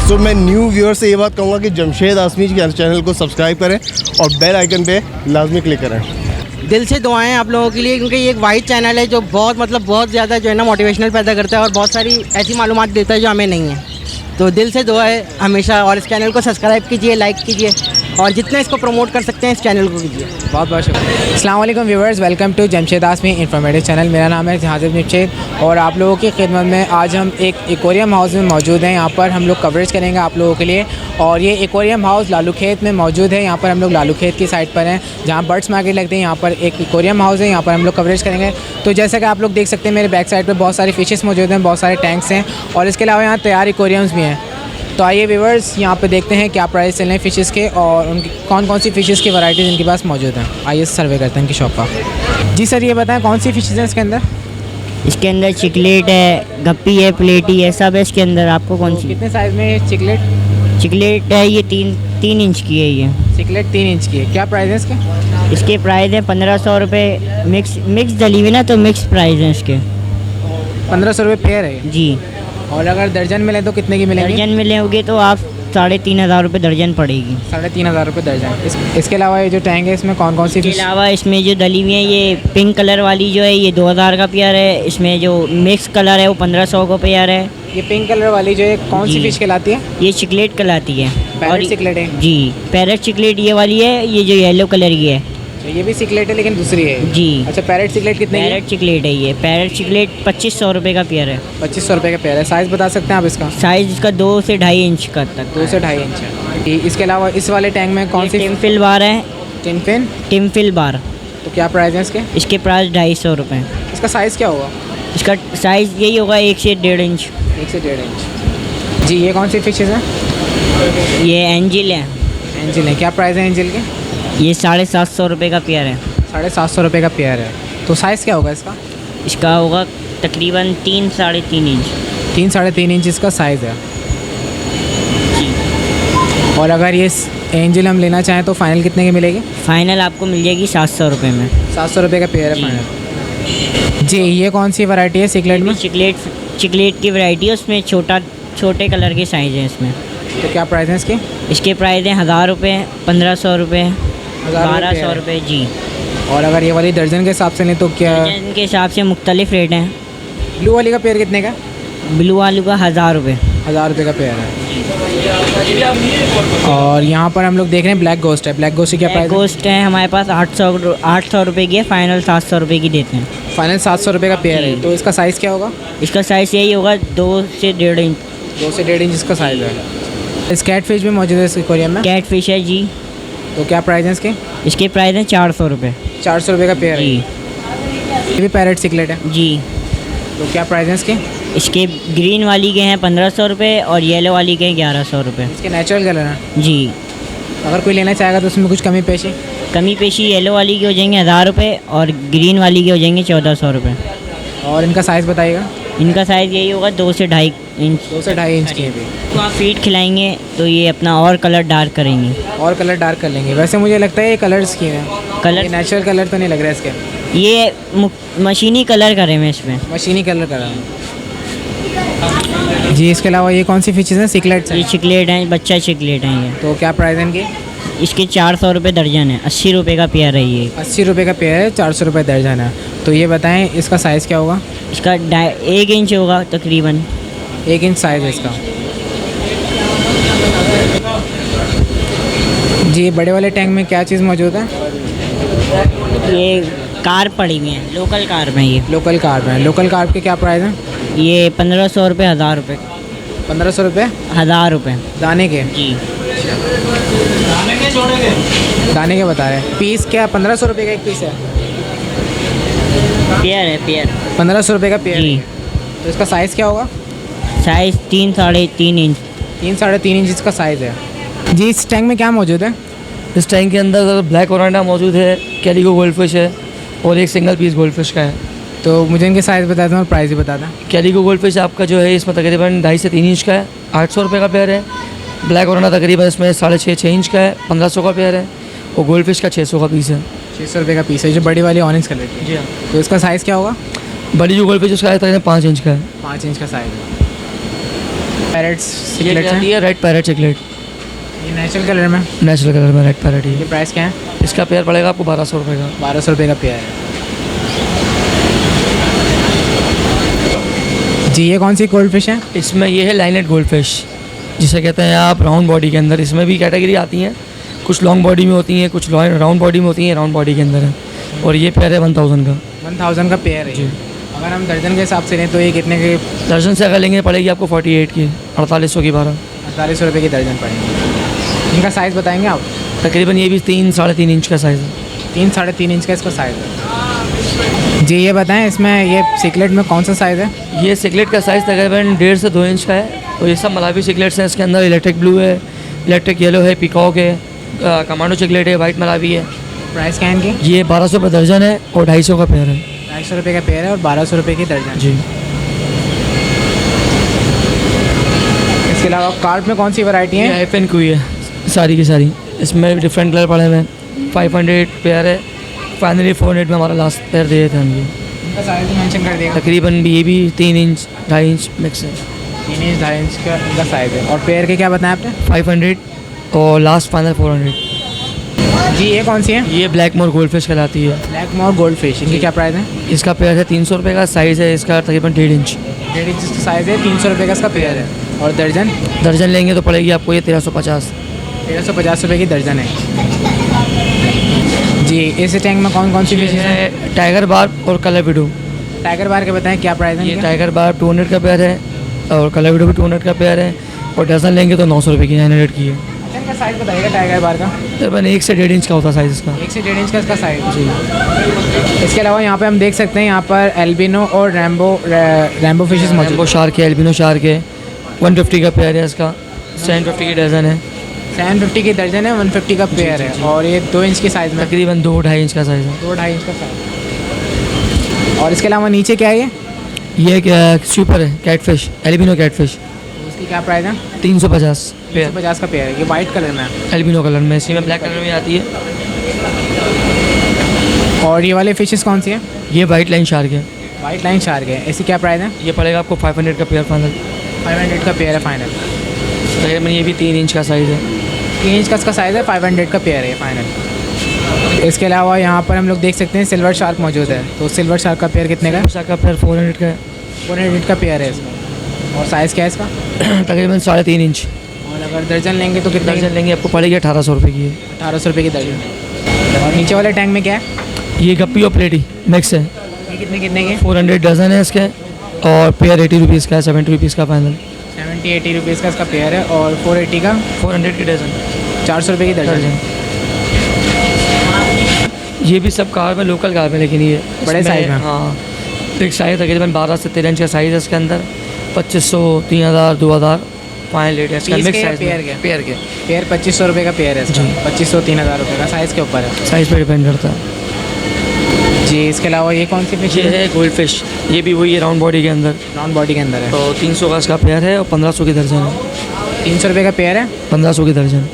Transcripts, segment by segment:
सो मैं new viewer से ये बात कहूँगा कि जमशेद आसमी के चैनल को सब्सक्राइब करें और बेल आइकन पे लाजमी क्लिक करें। दिल से दुआएं आप लोगों के लिए, क्योंकि ये एक वाइड चैनल है जो बहुत ज़्यादा जो है ना मोटिवेशनल पैदा करता है और बहुत सारी ऐसी मालूमात देता है जो हमें नहीं है। तो दिल से दुआ है हमेशा, और इस चैनल को सब्सक्राइब कीजिए, लाइक कीजिए और जितना इसको प्रमोट कर सकते हैं इस चैनल को कीजिए। बहुत बहुत शुक्रिया। अस्सलाम वालेकुम viewers, welcome to Jamshed Asmi informative channel. मेरा नाम है हाजिब निश्चित और आप लोगों की खिदमत में आज हम एक एक्वेरियम हाउस में मौजूद हैं। यहाँ पर हम लोग कवरेज करेंगे आप लोगों के लिए। और ये एक्वेरियम हाउस लालू खेत में मौजूद है। यहाँ पर हम लोग लालू खेत की साइड पर हैं जहाँ बर्ड्स मार्केट लगते हैं। यहाँ पर एक एक्वेरियम हाउस है, यहाँ पर हम लोग कवरेज करेंगे। तो जैसा कि आप लोग देख सकते हैं मेरे बैक साइड पर बहुत सारी फिशेस मौजूद हैं, बहुत सारे टैंक्स हैं और इसके अलावा यहाँ तैयार एक्वेरियम्स भी हैं। तो आइए व्यूवर्स यहाँ पे देखते हैं क्या प्राइस चल रहे हैं फ़िशेस के और उनकी कौन कौन सी फ़िशेस की वैरायटीज़ इनके पास मौजूद हैं। आइए सर्वे करते हैं इनकी शॉप का। जी सर, ये बताएं कौन सी फ़िशेस हैं इसके अंदर? इसके अंदर चिकलेट है, गप्पी है, प्लेटी है, सब है इसके अंदर। आपको कौन सी? कितने साइज़ में है चिकलेट? चिकलेट है ये तीन इंच की है। ये चिकलेट 3 इंच की है। क्या प्राइस है इसके? इसके प्राइस है 1500 रुपये। मिक्स डली हुई ना, तो मिक्स प्राइस है इसके। 1500 रुपये पेयर है जी। और अगर दर्जन मिले तो कितने की मिलेंगी? दर्जन मिलेंगे तो आप 3500 रुपये दर्जन पड़ेगी। 3500 रुपये दर्जन। इसके अलावा ये जो टैंक है इसमें कौन कौन सी इसके फिश? अलावा इसमें जो डली हुई है ये पिंक कलर वाली जो है ये 2000 का पेयर है। इसमें जो मिक्स कलर है वो 1500 का पेयर है। ये पिंक कलर वाली जो है कौन सी जी। फिश कहलाती है? ये चिकलेट कहलाती है। पैरेट चिकलेट है? जी, पैरेट चिकलेट ये वाली है। ये जो येलो कलर की है ये भी चिकलेट है लेकिन दूसरी है। जी। अच्छा, पैरेट चिकलेट कितने की है? पैरेट चिकलेट है ये। पैरेट चिकलेट 2500 रुपये का पेयर है। 2500 रुपये का पेयर है। साइज़ बता सकते हैं आप इसका? साइज़ इसका 2 से 2.5 इंच का तक। 2 से 2.5 इंच है। इसके अलावा इस वाले टैंक में कौन सी? टिम्फिल बार है। टिनफिन? टिम्फिल बार। तो क्या प्राइस है इसके? इसके प्राइस 250 रुपये। इसका साइज़ क्या होगा? इसका साइज़ यही होगा 1 से 1.5 इंच। 1 से 1.5 इंच। जी, ये कौन सी फिशेज़ हैं? ये एंजिल है। एंजिल है। क्या प्राइस है एंजिल के? ये 750 रुपये का पेयर है। 750 रुपये का पेयर है। तो साइज़ क्या होगा इसका? इसका होगा तकरीबन 3 साढ़े 3 इंच। 3 साढ़े 3 इंच इसका साइज़ है। जी। और अगर ये एंजिल हम लेना चाहें तो फाइनल कितने की मिलेगी? फाइनल आपको मिल जाएगी 700 रुपये में। 700 रुपये का पेयर है जी। फाइनल। जी, ये कौन सी वैरायटी है चिकलेट में? चिकलेट की वैरायटी है। उसमें छोटे कलर के साइज़ हैं इसमें। तो क्या प्राइस है इसके? इसके प्राइस हैं 1000 रुपये, 1500 रुपये, 1200 रुपये। जी। और अगर ये वाली दर्जन के हिसाब से लें तो क्या? दर्जन के हिसाब से मुख्तलिफ रेट हैं। ब्लू वाली का पेयर कितने का? ब्लू आलू का 1000 रुपये। 1000 रुपये का पेयर है। और यहाँ पर हम लोग देख रहे हैं ब्लैक गोस्ट है। ब्लैक गोस्ट की क्या प्राइस है? गोस्ट है हमारे पास 800 रुपये की है। फाइनल 700 रुपये की देते हैं। फाइनल 700 रुपये का पेयर है। जी। तो इसका साइज़ क्या होगा? इसका साइज़ यही होगा 2 से 1.5 इंच। 2 से 1.5 इंच इसका साइज़ है। इस कैट फिश भी मौजूद है इस एक्वेरियम में? कैट फिश है जी। तो क्या प्राइस है इसके? इसके प्राइस हैं 400 रुपये। 400 रुपये का पेयर है। जी। ये भी पैरेट चिकलेट है। जी। तो क्या प्राइस है इसके? इसके ग्रीन वाली के हैं 1500 रुपये और येलो वाली के हैं 1100 रुपये। इसके नेचुरल कलर है। जी। अगर कोई लेना चाहेगा तो उसमें कुछ कमी पेशी? कमी पेशी येलो वाली की हो जाएंगे 1000 रुपये और ग्रीन वाली की हो जाएंगे 1400 रुपये। और इनका साइज़ बताइएगा? इनका साइज़ यही होगा 2 से 2.5 इंच। 2 से 2.5 इंच की है भी। तो आप फीड खिलाएंगे तो ये अपना और कलर डार्क करेंगे। और कलर डार्क कर लेंगे। वैसे मुझे लगता है ये कलर्स की है। कलर ये नेचुरल कलर तो नहीं लग रहा है इसके? ये मशीनी कलर करे मैं इसमें। मशीनी कलर करा है। जी, इसके अलावा ये कौन सी फिशेज़ हैं? चिकलेट्स ये हैं। चिकलेट हैं, बच्चा चिकलेट हैं ये। तो क्या प्राइस है इनकी? इसके 400 रुपये दर्जन है। 80 रुपये का पेयर है ये। 80 रुपये का पेयर है, 400 रुपये दर्जन है। तो ये बताएं इसका साइज़ क्या होगा? इसका 1 इंच होगा तकरीबन। 1 इंच साइज़ है इसका। जी, बड़े वाले टैंक में क्या चीज़ मौजूद है? ये कार पड़ी हुई है, लोकल कार में ये। लोकल कार्प है। लोकल कार्प के क्या प्राइस हैं? ये 1500 रुपये, 1000 रुपये। 1500 रुपये 1000 रुपये दाने के? जी। दाने के बता रहे हैं। पीस क्या 1500 रुपये का एक पीस है? पेयर है पेयर। 1500 रुपये का पेयर जी। है। तो इसका साइज़ क्या होगा? साइज़ 3 साढ़े 3 इंच। 3 साढ़े 3 इंच इसका साइज़ है। जी, इस टैंक में क्या मौजूद है? इस टैंक के अंदर ब्लैक ओरांडा मौजूद है, कैलिको गोल्डफिश है और एक सिंगल पीस गोल्डफिश का है। तो मुझे इनके साइज़ बता दें और प्राइस भी बता दें। कैलिको गोल्डफिश आपका जो है इसमें तकरीबन 2.5 से 3 इंच का है, 800 रुपये का पेयर है। ब्लैक ओरांडा तकरीबन इसमें 6.5 इंच का है, 1500 का पेयर है। और गोल्डफिश का 600 का पीस है। 600 रुपये का पीस है, जो बड़ी वाली ऑरेंज कलर की। जी हाँ। तो इसका साइज़ क्या होगा? बड़ी जो गोल्डफिश उसका है तकरीबन 5 इंच का है। 5 इंच का साइज़ है। पैरेट्स ये चिकलेट्स आती हैं, है रेड पैरेट चिकलेट, ये नेचुरल कलर में। नेचुरल कलर में रेड पैरेट ये ये। प्राइस क्या है? इसका पेयर पड़ेगा आपको 1200 रुपये का। 1200 रुपये का पेयर है। जी ये कौन सी गोल्ड फिश है? इसमें ये है लाइनेट गोल्ड फिश, जिसे कहते हैं आप राउंड बॉडी के अंदर। इसमें भी कैटेगरी आती हैं, कुछ लॉन्ग बॉडी में होती हैं, कुछ राउंड बॉडी में होती हैं, राउंड बॉडी के अंदर है। और ये पेयर है 1000 का। 1000 का पेयर है। जी। अगर हम दर्जन के हिसाब से लें तो ये कितने के? दर्जन से अगर लेंगे पड़ेगी आपको 48 की, 4800 की 12। 4800 रुपये की दर्जन पड़ेगी। इनका साइज़ बताएंगे आप? तकरीबन ये भी 3-3.5 इंच का साइज़ है। 3-3.5 इंच का इसका साइज़ है। जी ये बताएं, इसमें ये सिकलेट में कौन सा साइज़ है? ये सिगलेट का साइज़ तकरीबन 1.5 से 2 इंच का है। और ये सब मलावी सिगलेट्स हैं। इसके अंदर इलेक्ट्रिक ब्लू है, इलेक्ट्रिक येलो है, पिकॉक है, कमांडो चिकलेट है, वाइट मलावी है। प्राइस क्या है इनकी? ये 1200 रुपये दर्जन है और 250 का पेयर है। 250 रुपये का पेयर है और 1200 रुपये की दर्जन। जी। इसके अलावा कार्प में कौन सी वैरायटी ये है? हाइफन कोई है सारी की सारी। इसमें डिफरेंट कलर पड़े हुए हैं। 500 पेयर है। फाइनली 400 में हमारा लास्ट पेयर दिए थे हम। ये इनका साइज़ मेंशन कर दिएगा। तकरीबन भी ये भी 3 इंच 2.5 इंच मिक्स है। 3 इंच 2.5 इंच का इनका साइज़ है। और पेयर के क्या बताएं आपने? 500 और लास्ट फाइनल 400। जी ये कौन सी है? ये ब्लैक मोर गोल्ड फिश कहलाती है। ब्लैक मोर गोल्ड फिश, इनकी क्या प्राइस है? इसका पेयर है 300 रुपये का। साइज़ है इसका तकरीबन 1.5 इंच। 1.5 इंच का साइज़ है, 300 रुपये का इसका पेयर है। और दर्जन? दर्जन लेंगे तो पड़ेगी आपको ये 1350। 1350 रुपये की दर्जन है। जी इस टैंक में कौन कौन सी फिश है? है टाइगर बार्ब और कलर विडो। टाइगर बार के बताएं क्या प्राइस है ये इनके? टाइगर बार्ब 200 का पेयर है और कलर विडो भी 200 का पेयर है। और डजन लेंगे तो 900 रुपये की, 900 की है। अच्छा, इनका साइज़ बताइएगा टाइगर बार का। तकरीबन 1 से 1.5 इंच का होता है साइज़ इसका। 1 से 1.5 इंच का इसका साइज़। जी। इसके अलावा यहाँ पे हम देख सकते हैं, यहाँ पर एल्बिनो और रैम्बो फिशेस मौजूद रैम्बो शार्क है, एल्बिनो शार्क है। 150 का पेयर है इसका। 750 की डजन है। 750 की दर्जन है, 150 का पेयर है। और ये 2 इंच के साइज़ में, तकरीबन 2-2.5 इंच का साइज़ है। 2-2.5 इंच का साइज़। और इसके अलावा नीचे क्या है ये? ये क्या सुपर है, कैटफिश, एल्बिनो कैटफिश। उसकी क्या प्राइस है? 350 पेयर 350 का पेयर है। ये वाइट कलर में है। एल्बिनो कलर में। इसी में ब्लैक कलर में आती है। और ये वाले फिशेस कौन सी हैं? ये वाइट लाइन शार्क है। वाइट लाइन शार्क है। इसकी क्या प्राइस है? ये पड़ेगा आपको 500 का पेयर फाइनल। 500 का पेयर है फाइनल। तकरीबन ये भी 3 इंच का साइज़ है। 3 इंच का इसका साइज़ है, 500 का पेयर है फाइनल। इसके अलावा यहाँ पर हम लोग देख सकते हैं सिल्वर शार्क मौजूद है। तो सिल्वर शार्क का पेयर कितने का है? शार्क का पेयर 400 का है। 400 का पेयर है इसका। और साइज़ क्या है इसका? तकरीबन 3.5 इंच। और अगर दर्जन लेंगे तो कितने की? दर्जन लेंगे आपको पड़ेगी 1800 रुपये की है। 1800 रुपये की दर्जन। और नीचे वाले टैंक में क्या है? ये गप्पी और प्लेटी मिक्स है। ये कितने कितने के? 400 डजन है इसके। और पेयर 80 रुपीज़ का है, 70 रुपीज़ का फाइनल। 70-80 रुपीज़ का इसका पेयर है। और 480 का 400 की डजन। 400 रुपये की दर्जन है। ये भी सब कार में, लोकल कार में, लेकिन ये बड़े इसमें- साइज़ में? हाँ। एक साइज़ तकरीबन 12 से 13 इंच का साइज़ है इसके अंदर। 2500, 3000, 2000 फाइन रेट है इसका। पीस मिक्स के या साइज़ पेयर में। के? पेयर के पेयर 2500 रुपये का पेयर है इसका। जी। 2500-3000 रुपये का, साइज़ के ऊपर है। साइज़ पे डिपेंड करता है। जी इसके अलावा ये कौन सी फिश ये है? है गोल्ड फिश। ये भी वही है राउंड बॉडी के अंदर। राउंड बॉडी के अंदर है। तो 300 का इसका पेयर है और 1500 की दर्जन है। 300 रुपये का पेयर है। 1500 की दर्जन।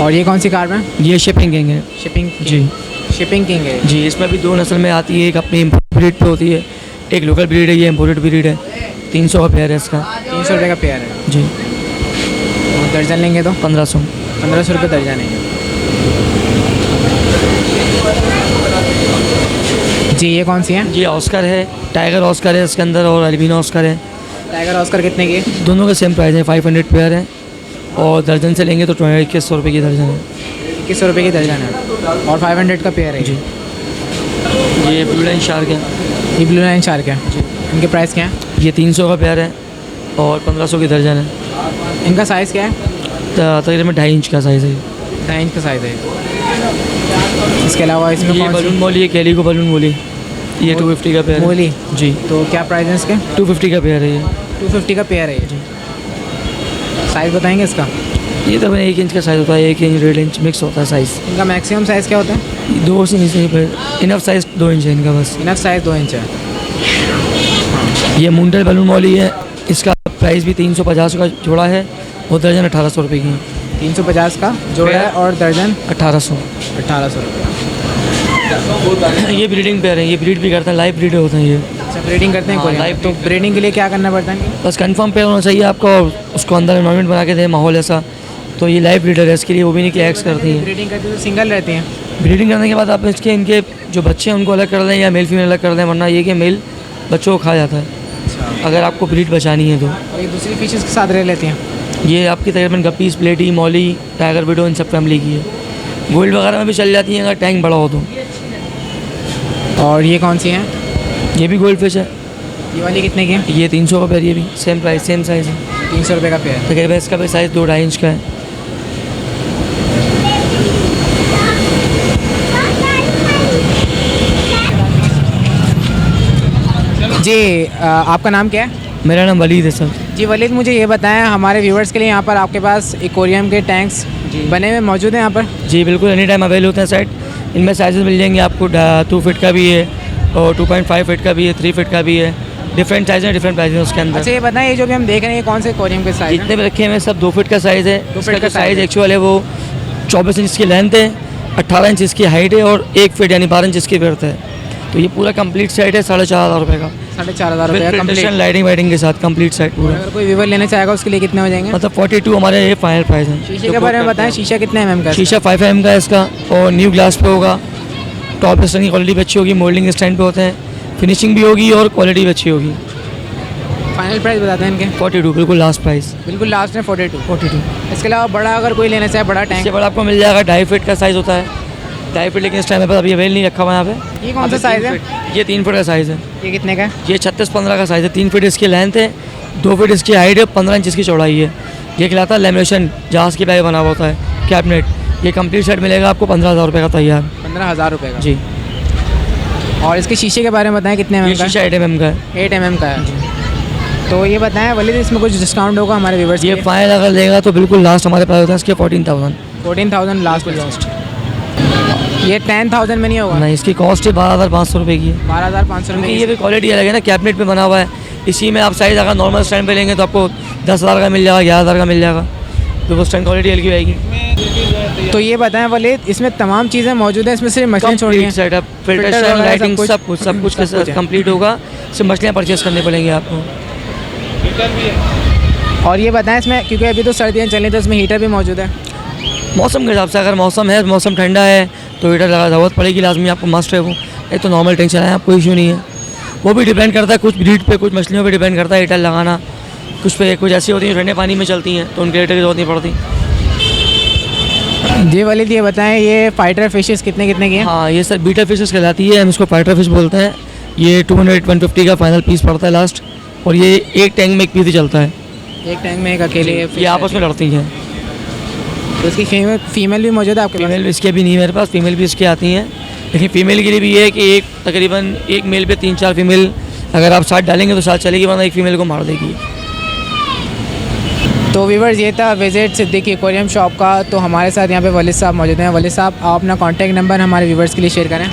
और ये कौन सी कार में? ये शिपिंग किंग है। शिपिंग जी। शिपिंग किंग है। जी। इसमें भी 2 नस्ल में आती है। एक अपनी इम्पोर्ट ब्रीड पे होती है, एक लोकल ब्रीड है। ये इम्पोर्टेड ब्रीड है। 300 का पेयर है इसका। 300 रुपये का पेयर है। जी। और दर्जन लेंगे तो 1500। 1500 रुपये दर्जन है। जी ये कौन सी है? ये ऑस्कर है, टाइगर ऑस्कर है इसके अंदर, और एल्बिनो ऑस्कर है। टाइगर ऑस्कर कितने की? दोनों के सेम प्राइस है। 500 पेयर है। और दर्जन से लेंगे तो 2100 रुपये की दर्जन है। 2100 रुपये की दर्जन है। और 500 का पेयर है। जी। ये ब्लू लाइन शार्क है। ये ब्लू लाइन शार्क है। इनके प्राइस क्या है? ये 300 का पेयर है और 1500 की दर्जन है। इनका साइज़ क्या है? तकरीबन 2.5 इंच का साइज़ है। 2.5 इंच का साइज़ है। इसके अलावा इसमें ये कौन बलून सी? मोली है, कैलिको बलून मोली। ये 250 का पेयर है। मोली। जी। तो क्या प्राइस है इसके? 250 का पेयर है ये। 250 का पेयर है ये। साइज़ बताएंगे इसका? ये तो 1 इंच का साइज़ होता है। 1 इंच 1.5 इंच मिक्स होता है साइज़। इनका मैक्सिमम साइज़ क्या होता है? 2 से नीचे इनफ साइज़ 2 इंच है इनका बस। इनफ साइज़ 2 इंच है। ये मुंडल बलून मॉली है। इसका प्राइस भी 350 का जोड़ा है और दर्जन 1800 रुपये की है। 350 का जोड़ा है और दर्जन 1800। 1800 रुपये। ये ब्रीडिंग पेयर है। ये ब्रीड भी करते हैं, लाइव ब्रीड होते हैं ये। अच्छा अच्छा ब्रीडिंग करते हैं हाँ, कोरियन, live तो ब्रीडिंग के लिए क्या करना पड़ता है? बस कंफर्म पेयर होना चाहिए आपको और उसको अंदर एनवायरनमेंट बना के दे माहौल ऐसा, तो ये लाइव ब्रीडर है, इसके लिए वो भी नहीं कि एक्स करती हैं। ब्रीडिंग करते तो सिंगल रहती हैं। ब्रीडिंग करने के बाद आप इसके इनके जो बच्चे हैं उनको अलग कर दें या मेल फीमेल अलग कर दें, वरना ये कि मेल बच्चों को खा जाता है अगर आपको ब्रीड बचानी है तो। और ये दूसरी फिशेस के साथ रह लेती हैं। ये आपकी तकरीबन गप्पीज, प्लेटी, मॉली, टाइगर विडो इन सब फैमिली की है। गोल्ड वगैरह में भी चल जाती हैं अगर टैंक बड़ा हो तो। और ये कौन सी हैं? ये भी गोल्ड फिश है, ये वाली कितने की है? ये 300 का पेयर, ये भी सेम प्राइस सेम साइज़ है। 300 रुपये का पेयर। तकरीबन इसका भी साइज़ 2-2.5 इंच का है। जी आपका नाम क्या है? मेरा नाम वलीद है सर। जी वलीद, मुझे ये बताएं हमारे व्यूवर्स के लिए यहाँ पर आपके पास एक्वेरियम के टैंक्स बने हुए मौजूद हैं यहाँ पर? जी बिल्कुल, एनी टाइम अवेल होते हैं सेट। इनमें साइज़ मिल जाएंगे आपको 2 फीट का भी है और 2.5 फीट का भी है, 3 फीट का भी है। डिफरेंट साइज़ है, डिफरेंट प्राइस है उसके अंदर। अच्छा ये बताएं, ये जो भी हम देख रहे हैं ये कौन से एक्वेरियम के साइज? जितने भी रखे हुए हैं सब 2 फीट का साइज़ है। 2 इसका फीट का जो साइज़ size है। एक्चुअल है वो 24 इंच की लेंथ है, 18 इंच इसकी हाइट है और 1 फीट यानी 12 इंच इसकी विड्थ है। तो ये पूरा कंप्लीट सेट है 4,500 रुपये का, 4,500 रुपये कंप्लीट कंप्लीट। लाइटिंग वाइटिंग के साथ कंप्लीट सेट पूरा। अगर कोई व्यूवर लेना चाहेगा उसके लिए कितने हो जाएंगे? मतलब 42 हमारे ये फाइनल प्राइस है। शीशे के बारे में बताएं, शीशा कितने mm का है? शीशा 5 mm का है इसका और न्यू ग्लास पे होगा। टॉप स्टैंड की क्वालिटी भी अच्छी होगी, मोल्डिंग स्टैंड पे होते हैं, फिनिशिंग भी होगी और क्वालिटी भी अच्छी होगी। फाइनल प्राइस बताते हैं इनके? 42 बिल्कुल लास्ट प्राइस। बिल्कुल लास्ट में 42। 42 इसके अलावा बड़ा अगर कोई लेना चाहे, बड़ा टैंक? इससे बड़ा आपको मिल जाएगा 2.5 फीट का साइज़ होता है। 2.5 फीट, लेकिन इस टाइम पर अभी अवेल नहीं रखा हुआ यहाँ पे। ये कौन सा साइज़ है? ये 3 फीट का साइज़ है। ये कितने का है? ये 36-15 का साइज़ है। 3 फीट इसकी लेंथ है, 2 फीट इसकी हाइट है, 15 इंच इसकी चौड़ाई है। ये खिलाता है लेमिनेशन, जहाज़ की बैग बना हुआ होता है, कैबिनेट। ये कंप्लीट सेट मिलेगा आपको 15,000 रुपये का तैयार। 15,000 रुपये का जी। और इसके शीशे के बारे में बताएं, कितने ये mm का? शीशा 8 mm का है। 8 mm का है। तो ये बताएं वलीद, इसमें कुछ डिस्काउंट होगा हमारे व्यूवर्स ये के? फाइनल अगर लेगा तो बिल्कुल लास्ट हमारे पास होता है इसके 14,000। 14,000 लास्ट में लास्ट। ये 10,000 में नहीं होगा? नहीं, इसकी कॉस्ट है 12,500 रुपये की है। 12,500 रुपये क्योंकि ये भी क्वालिटी अलग है ना, कैबिनेट में बना हुआ है। इसी में आप साइज़ अगर नॉर्मल स्टैंड पे लेंगे तो आपको 10,000 का मिल जाएगा, 11,000 का मिल जाएगा, तो वो स्टैंड क्वालिटी हल्की रहेगी। तो ये बताएं वलीद, इसमें तमाम चीज़ें मौजूद हैं, इसमें सिर्फ मछलियाँ छोड़ी हैं? सेटअप, फिल्टर फिल्टर, वगैरह लाइटिंग, सब कुछ के सब कुछ साथ है। कंप्लीट होगा। सिर्फ मछलियाँ परचेस करनी पड़ेंगी आपको। और ये बताएं इसमें, क्योंकि अभी तो सर्दियाँ चल रही तो इसमें हीटर भी मौजूद है? मौसम के हिसाब से, अगर मौसम है, मौसम ठंडा है तो हीटर लगा ज़रूरत पड़ेगी लाजमी, आपको मस्ट है वो। एक तो नॉर्मल टेंशन है, कोई इशू नहीं है। वो भी डिपेंड करता है कुछ ब्रीड पे, कुछ मछलियों पे डिपेंड करता है हीटर लगाना। कुछ पे कुछ ऐसी होती हैं ठंडे पानी में चलती हैं तो उनके हीटर की जरूरत नहीं पड़ती। जी वलीद ये बताएं, ये फाइटर फिशेस कितने कितने की हैं? हाँ, ये सर बीटा फिशेस कहलाती है, हम इसको फाइटर फिश बोलते हैं। ये 200-150 का फाइनल पीस पड़ता है लास्ट, और ये एक टैंक में एक पीस ही चलता है। एक टैंक में एक अकेले ये आपस में लड़ती हैं। तो इसकी फीमेल भी मौजूद है आपके पास? फीमेल इसके भी नहीं है मेरे पास, फीमेल भी इसकी आती हैं, लेकिन फीमेल के लिए भी ये है कि एक तकरीबन एक मेल पे 3-4 फीमेल अगर आप साथ डालेंगे तो साथ चलेगी, वरना एक फीमेल को मार देगी। तो व्यूवर्स ये था विजिट सिद्दीकी एक्वेरियम शॉप का। तो हमारे साथ यहाँ पे वलीद साहब मौजूद हैं। वलीद साहब, आप अपना कॉन्टैक्ट नंबर हमारे व्यूवर्स के लिए शेयर करें।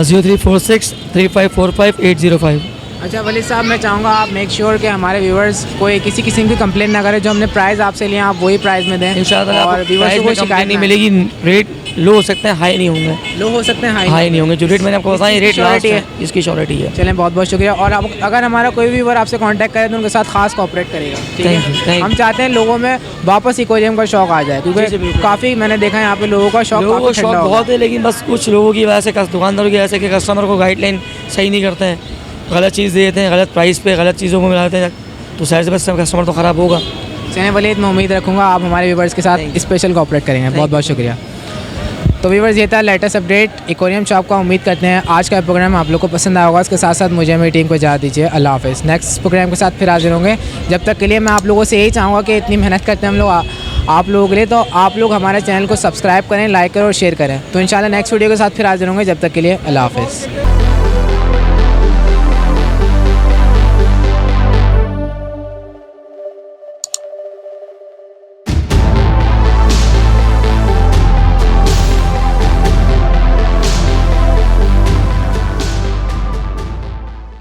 03463545 अच्छा वलीद साहब, मैं चाहूँगा आप मेक श्योर कि हमारे व्यूवर्स कोई किसी किस्म की कंप्लेंट ना करें। जो हमने प्राइस आपसे लिया आप वही प्राइस में दें इंशाल्लाह। और व्यूवर्स को कोई शिकायत नहीं मिलेगी। रेट लो हो सकते हैं, हाई नहीं होंगे। लो हो सकते हैं, हाई नहीं होंगे। जो रेट मैंने आपको बताया, रेट लास्ट है, है, इसकी श्योरिटी है। चलें, बहुत बहुत शुक्रिया। और आप अगर हमारा कोई व्यूवर आपसे कांटेक्ट करे तो उनके साथ खास कोऑपरेट करेगा, ठीक Thank you, है? thank हम चाहते हैं लोगों में वापस एक्वेरियम का शौक आ जाए, जी, जी, क्योंकि बिल्कुल। काफ़ी मैंने देखा है यहाँ पे लोगों का शौक, लोगों को काफ़ी शौक ठंडा हो बहुत है, लेकिन बस कुछ लोगों की वजह से, दुकानदारों की वजह से कि कस्टमर को गाइडलाइन सही नहीं करते हैं, गलत चीज़ दे देते हैं, गलत प्राइस पे गलत चीज़ों को मिलाते हैं, तो शायद से बस कस्टमर तो ख़राब होगा। चलें वलीद, मैं उम्मीद रखूँगा आप हमारे व्यूवर्स के साथ स्पेशल कोऑपरेट करेंगे। बहुत बहुत शुक्रिया। तो व्यूवर्स ये था लेटेस्ट अपडेट एक्वेरियम शॉप का। उम्मीद करते हैं आज का प्रोग्राम आप लोग को पसंद आया होगा। इसके साथ साथ मुझे मेरी टीम को इजाज़त दीजिए। अल्लाह हाफ़िज़। नेक्स्ट प्रोग्राम के साथ फिर हाजिर होंगे। जब तक के लिए मैं आप लोगों से यही चाहूँगा कि इतनी मेहनत करते हैं हम लोग आप लोगों के लिए, तो आप लोग हमारे चैनल को सब्सक्राइब करें, लाइक करें और शेयर करें। तो इंशाल्लाह नेक्स्ट वीडियो के साथ फिर हाजिर होंगे। जब तक के लिए अल्लाह हाफ़िज़।